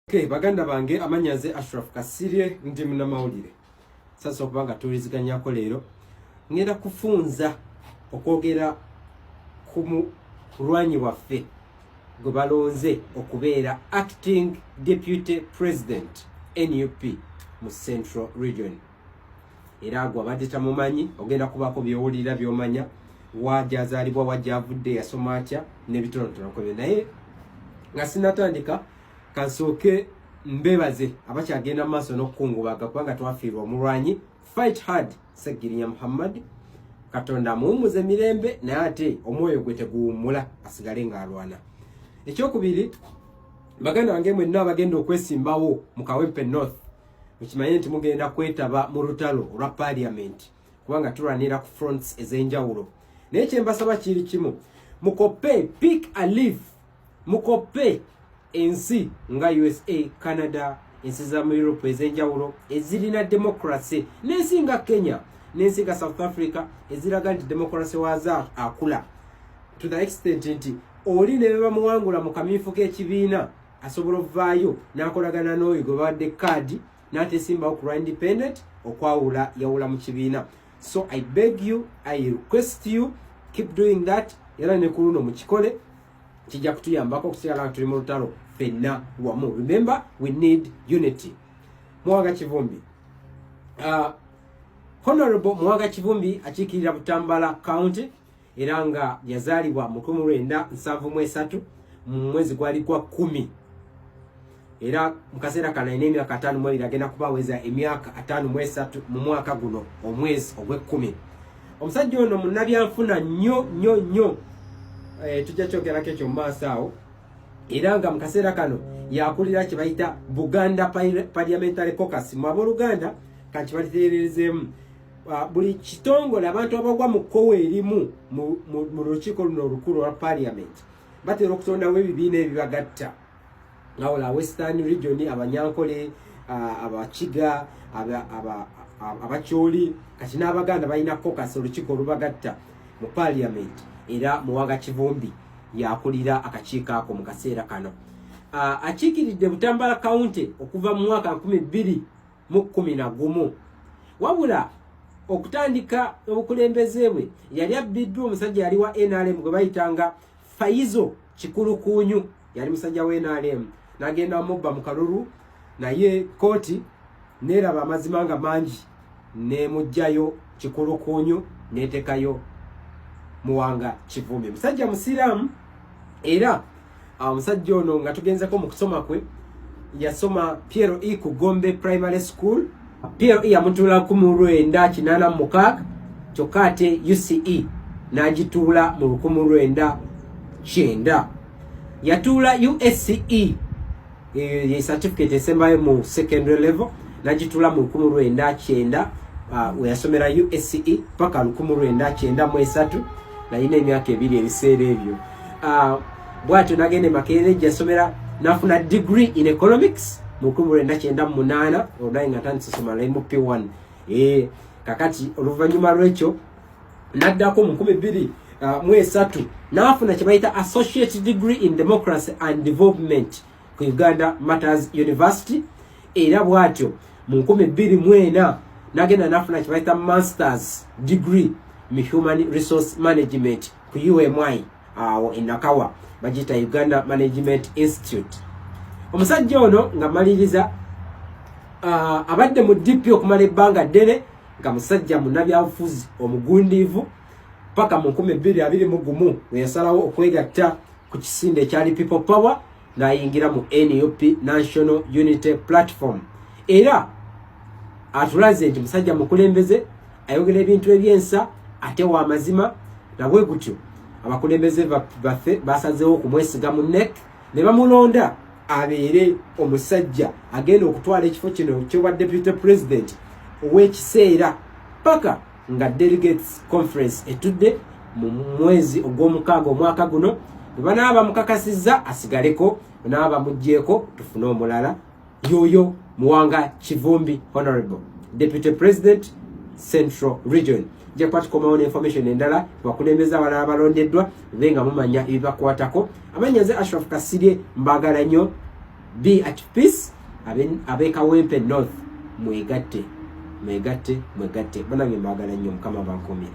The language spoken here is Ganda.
Okay, baganda bange amanyaze Ashraf Kasirye ndi munamawulire. Sasa okubanga tuliziganyako leero ngenda kufunza okwogera ku mulwanyi waffe gwe balonze okubeera acting deputy president NUP mu Central Region. Era gwe abadde tamumanyi ogenda kubako byowulira byomanya wajja azaalibwa wajja avudde yasoma atya n'ebitonotono kwe naye nga sinatandika kansooke mbebaze abakyagenda maaso n'okukungubaga kubanga twafiirwa omulwanyi Fight Hard Segirinnya Muhammad Katonda muwummuze mirembe naye ate omwoyo gwe teguwummula asigale ng'alwana. Ekyokubiri, baganda bange mwenna abagenda okwesimbawo mu Kawempe North mukimanye nti mugenda kwetaba mu lutalo olwa Parliament kubanga tulwanira ku fronts ez'enjawulo. Naye kye mbasaba kiri kimu, mukope pick a leaf, mukope ensi nga USA, Canada, ensi za mu Europe ez'enjawulo ezirina democracy, n'ensi nga Kenya, n'ensi nga South Africa eziraga nti democracy waaza akula to the extent nti oli ne bamuwangula mu kamyufu k'ekibiina asobola ovaayo n'akolagana n'oyo gwe badde kaadi n'atesimbawo ku independent okwawula yawula mu kibiina. So I beg you, I request you, keep doing that. Era ne kuluno mu kikole kijja kutuyambako okusigala nga tuli mu lutalo fenna wamu. Remember, we need unity. Mwaga Kivumbi, Honorable Mwaga Kivumbi akiikirira Butambala County era nga yazaalibwa mu 1973 mu mwezi gwali gwa 10 era mu kaseera kano alina emyaka 5 mwebiri agenda kubaweza emyaka 53 mu mwaka guno omwezi ogw'e10. Omusajja ono munnabyanfuna nnyo tujja kyogerako ekyo mu maaso awo era nga mu kaseera kano yakulira kye bayita Buganda Parliamentary Caucus mu abooluganda kakibaliteerezeemu buli kitongole abantu abagwa mu kkowe erimu mu lukiiko luno olukulu olwa Parliament batera okutondawo ebibiina ebibagatta ngawula Western Region, Abanyankole, Abakiga, Abakyoli, kati n'Abaganda balina caucus olukiiko olubagatta mu Parliament era Mwaga Kivumbi yakulira akakiiko ako mu kaseera kano. Akiikiridde Butambala County okuva mu mwaka 2011 wabula okutandika obukulembeze bwe yali abbiddwa omusajja yali wa NRM gwe bayitanga Faizo Kikulukuunyu, yali musajja wa NRM n'agenda mubba mu kalulu naye kooti neraba amazima nga mangi nemujjayo Kikulukuunyu netekayo Mwaga Kivumbi. Musajja musiraamu era omusajja ono nga tugenzeko mu kusoma kwe yasoma PLE ku Gombe Primary School. PLE yamutuula 1986 kyokka ate UCE n'agituula mu 1990. Yatuula USCE ye certificate esembayo mu secondary level n'agituula mu 1990 we yasomera USCE paka 1993 nalina emyaka 2 ebiseera ebyo. Bwatyo nagende Makerere yasomera nafuna degree in economics mu 1998 olwayi nga tandisoma mu P1 kakati oluvannyuma lwekyo naddako mu 2003 nafuna kye bayita associate degree in democracy and development ku Uganda Matters University era bwatyo mu 2004 nagenda nafuna kye bayita masters degree mu human resource management ku UMI awo Nakawa bagita Uganda Management Institute. Omusajja ono nga maliriza abadde mu DP okumala ebbanga ddene nga musajja munnabyabufuzi omugundiivu paka mu 2021 we yasalawo okwegatta ku kisinde ekyali People Power n'ayingira mu NUP National Unity Platform era atulaze nti musajja mukulembeze ayogera ebintu ebyensa ate wa mazima nabwe gutyo abakulembeze baffe basazeewo okumwesiga mu NEC ne bamulonda abeere omusajja agenda okutwala ekifo kino ky'obwa deputy president ow'ekiseera paka nga delegates conference etudde mu mwezi ogw'omukaaga omwaka guno banaaba mukakasizza asigaleko banaaba mugjeeko tufune omulala yoyo Mwaga Kivumbi Honorable Deputy President Central Region. Nja kwatukomawo information endala bakulembeza abalala balondeddwa benga mumanya ebibakwatako. Amanyaze Ashraf Kasirye mbagala nnyo be at peace. Abe Kawempe North mwegatte bana nge mbagala nnyo mukama bankomera.